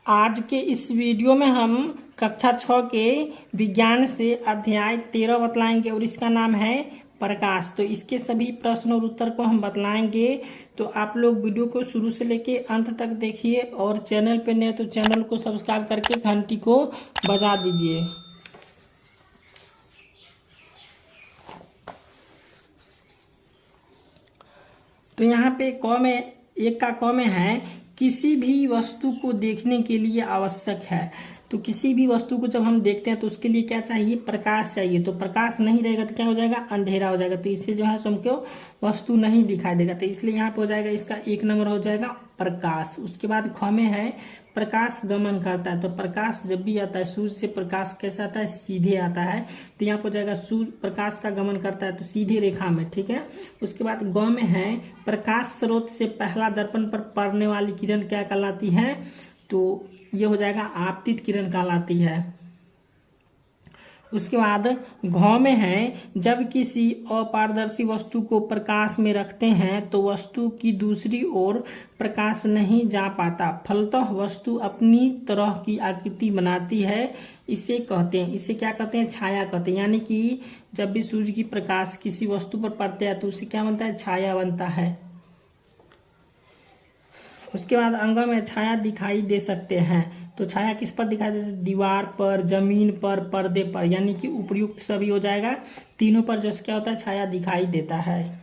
आज के इस वीडियो में हम कक्षा 6 के विज्ञान से अध्याय 13 बतलाएंगे और इसका नाम है प्रकाश। तो इसके सभी प्रश्न और उत्तर को हम बतलाएंगे। तो आप लोग वीडियो को शुरू से लेके अंत तक देखिए और चैनल पे नए तो चैनल को सब्सक्राइब करके घंटी को बजा दीजिए। तो यहाँ पे क में एक का क में है किसी भी वस्तु को देखने के लिए आवश्यक है। तो किसी भी वस्तु को जब हम देखते हैं तो उसके लिए क्या चाहिए? प्रकाश चाहिए। तो प्रकाश नहीं रहेगा तो क्या हो जाएगा? अंधेरा हो जाएगा। तो इससे जो है हमको वस्तु नहीं दिखाई देगा। तो इसलिए यहाँ पे हो जाएगा इसका 1 नंबर हो जाएगा प्रकाश। उसके बाद ख में है प्रकाश गमन करता है। तो प्रकाश जब भी आता है सूर्य से प्रकाश कैसे आता है? सीधे आता है। तो यहाँ पर हो जाएगा सूर्य प्रकाश का गमन करता है तो सीधे रेखा में, ठीक है। उसके बाद ग में है प्रकाश स्रोत से पहला दर्पण पर पड़ने वाली किरण क्या कहलाती है? तो ये हो जाएगा आपतित किरण कहलाती है। उसके बाद घ में है जब किसी अपारदर्शी वस्तु को प्रकाश में रखते हैं तो वस्तु की दूसरी ओर प्रकाश नहीं जा पाता, फलतः वस्तु अपनी तरह की आकृति बनाती है। इसे कहते हैं, इसे क्या कहते हैं? छाया कहते हैं। यानी कि जब भी सूर्य की प्रकाश किसी वस्तु पर पड़ते हैं तो उसे क्या बनता है? छाया बनता है। उसके बाद अंग में छाया दिखाई दे सकते हैं। तो छाया किस पर दिखाई देती है? दीवार पर, जमीन पर, पर्दे पर, यानी कि उपयुक्त सभी हो जाएगा। तीनों पर जो क्या होता है? छाया दिखाई देता है।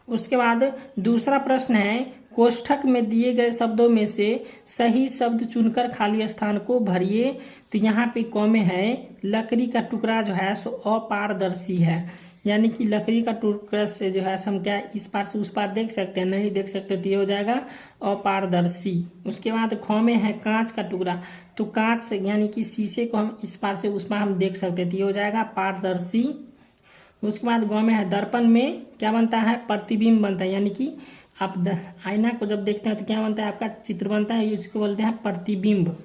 उसके बाद दूसरा प्रश्न है कोष्ठक में दिए गए शब्दों में से सही शब्द चुनकर खाली स्थान को भरिए। तो यहाँ पे क में है लकड़ी का टुकड़ा जो है सो अपारदर्शी है। यानी कि लकड़ी का टुकड़ा से जो है हम क्या इस पार से उस पार देख सकते हैं? नहीं देख सकते। तो ये हो जाएगा अपारदर्शी। उसके बाद ख में है कांच का टुकड़ा। तो कांच से यानी कि शीशे को हम इस पार से उस पार हम देख सकते हैं। तो ये हो जाएगा पारदर्शी। उसके बाद ग में है दर्पण में क्या बनता है? प्रतिबिंब बनता है। यानी कि आप आईना को जब देखते हैं तो क्या बनता है? आपका चित्र बनता है। इसको बोलते हैं प्रतिबिंब।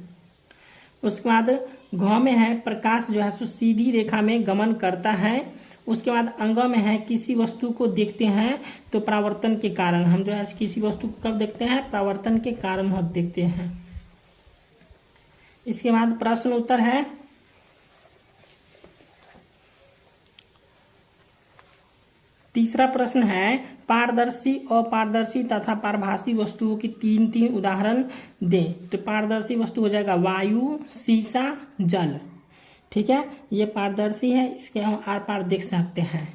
उसके बाद घ में है प्रकाश जो है सो सीधी रेखा में गमन करता है। उसके बाद अंग में है किसी वस्तु को देखते हैं तो परावर्तन के कारण। हम जो है किसी वस्तु को कब देखते हैं? परावर्तन के कारण हम देखते हैं। इसके बाद प्रश्न उत्तर है तीसरा प्रश्न है पारदर्शी, अपारदर्शी तथा पारभासी वस्तुओं की तीन उदाहरण दें। तो पारदर्शी वस्तु हो जाएगा वायु, शीशा, जल, ठीक है। ये पारदर्शी है, इसके हम आर पार देख सकते हैं।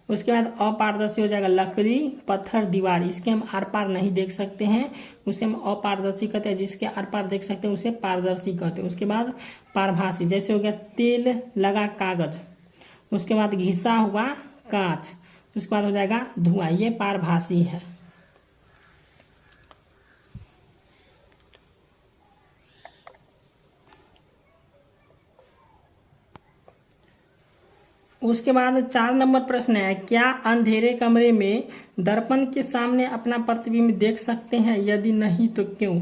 उसके बाद अपारदर्शी हो जाएगा लकड़ी, पत्थर, दीवार, इसके हम आर पार नहीं देख सकते हैं, उसे हम अपारदर्शी कहते हैं। जिसके आर पार देख सकते हैं उसे पारदर्शी कहते हैं। उसके बाद पारभासी जैसे हो गया तेल लगा कागज, उसके बाद घिसा हुआ कांच, उसके बाद हो जाएगा धुआं, ये पारभासी है। उसके बाद 4 नंबर प्रश्न है क्या अंधेरे कमरे में दर्पण के सामने अपना प्रतिबिंब देख सकते हैं? यदि नहीं तो क्यों?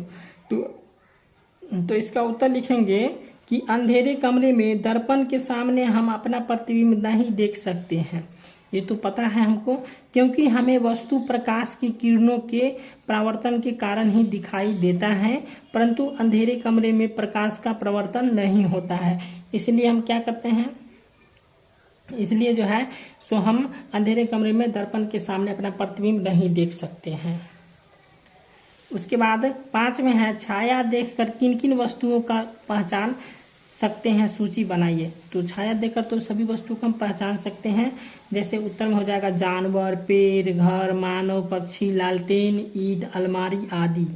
तो इसका उत्तर लिखेंगे कि अंधेरे कमरे में दर्पण के सामने हम अपना प्रतिबिंब नहीं देख सकते हैं। ये तो पता है हमको, क्योंकि हमें वस्तु प्रकाश की किरणों के परावर्तन के कारण ही दिखाई देता है, परंतु अंधेरे कमरे में प्रकाश का परावर्तन नहीं होता है। इसलिए हम क्या करते हैं? इसलिए जो है सो हम अंधेरे कमरे में दर्पण के सामने अपना प्रतिबिंब नहीं देख सकते हैं। उसके बाद 5 में है छाया देखकर किन किन वस्तुओं का पहचान सकते हैं? सूची बनाइए। तो छाया देखकर तो सभी वस्तुओं को हम पहचान सकते हैं। जैसे उत्तर में हो जाएगा जानवर, पेड़, घर, मानव, पक्षी, लालटेन, ईंट, अलमारी आदि।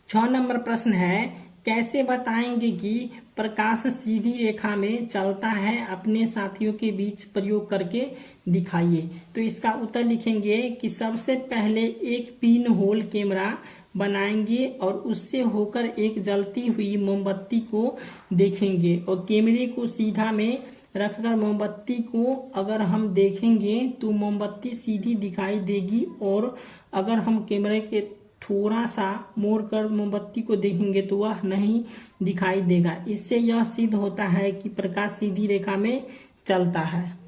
छह नंबर प्रश्न है कैसे बताएंगे कि प्रकाश सीधी रेखा में चलता है? अपने साथियों के बीच प्रयोग करके दिखाइए। तो इसका उत्तर लिखेंगे कि सबसे पहले एक पिन होल कैमरा बनाएंगे और उससे होकर एक जलती हुई मोमबत्ती को देखेंगे और कैमरे को सीधा में रखकर मोमबत्ती को अगर हम देखेंगे तो मोमबत्ती सीधी दिखाई देगी, और अगर हम कैमरे के थोड़ा सा मोड़कर मोमबत्ती को देखेंगे तो वह नहीं दिखाई देगा। इससे यह सिद्ध होता है कि प्रकाश सीधी रेखा में चलता है।